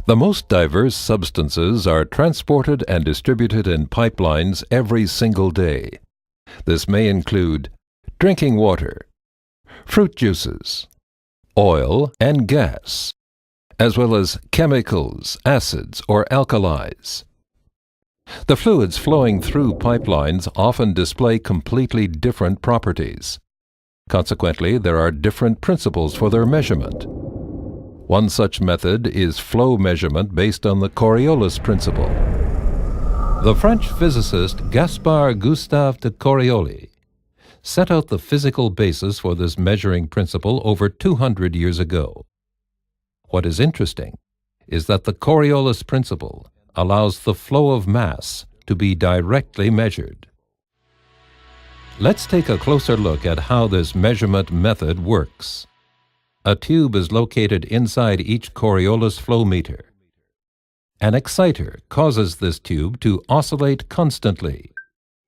The most diverse substances are transported and distributed in pipelines every single day. This may include drinking water, fruit juices, oil and gas, as well as chemicals, acids, or alkalis. The fluids flowing through pipelines often display completely different properties. Consequently, there are different principles for their measurement. One such method is flow measurement based on the Koriolis principle. The French physicist Gaspard Gustave de Koriolit set out the physical basis for this measuring principle over 200 years ago. What is interesting is that the Koriolis principle allows the flow of mass to be directly measured. Let's take a closer look at how this measurement method works. A tube is located inside each Koriolis flow meter. An exciter causes this tube to oscillate constantly,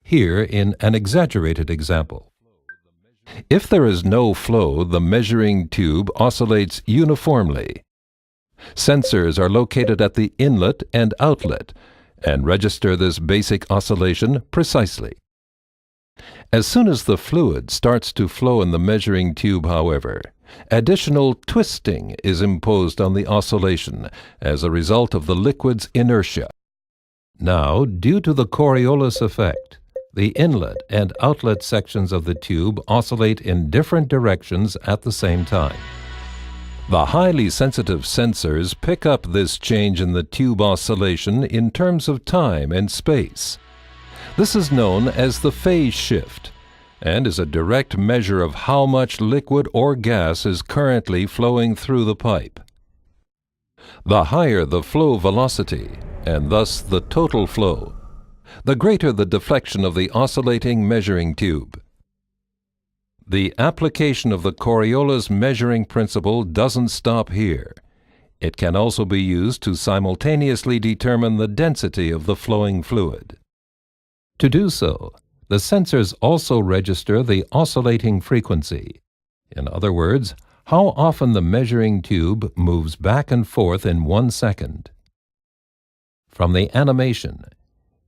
here in an exaggerated example. If there is no flow, the measuring tube oscillates uniformly. Sensors are located at the inlet and outlet and register this basic oscillation precisely. As soon as the fluid starts to flow in the measuring tube, however, additional twisting is imposed on the oscillation as a result of the liquid's inertia. Now, due to the Coriolis effect, the inlet and outlet sections of the tube oscillate in different directions at the same time. The highly sensitive sensors pick up this change in the tube oscillation in terms of time and space. This is known as the phase shift, and is a direct measure of how much liquid or gas is currently flowing through the pipe. The higher the flow velocity, and thus the total flow, the greater the deflection of the oscillating measuring tube. The application of the Koriolis measuring principle doesn't stop here. It can also be used to simultaneously determine the density of the flowing fluid. To do so, the sensors also register the oscillating frequency. In other words, how often the measuring tube moves back and forth in 1 second. From the animation,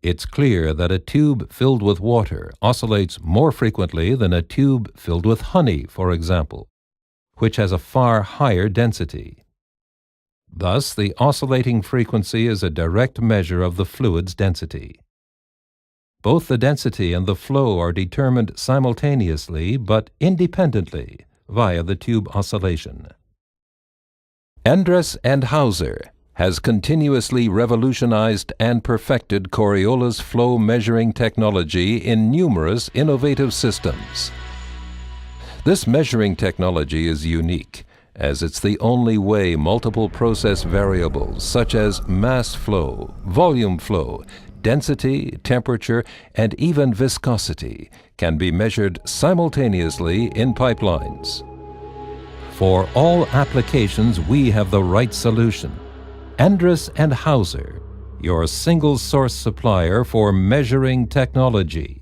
it's clear that a tube filled with water oscillates more frequently than a tube filled with honey, for example, which has a far higher density. Thus, the oscillating frequency is a direct measure of the fluid's density. Both the density and the flow are determined simultaneously but independently via the tube oscillation. Endres and Hauser has continuously revolutionized and perfected Coriolis flow measuring technology in numerous innovative systems. This measuring technology is unique, as it's the only way multiple process variables such as mass flow, volume flow, density, temperature, and even viscosity can be measured simultaneously in pipelines. For all applications, we have the right solution. Endres and Hauser, your single source supplier for measuring technology.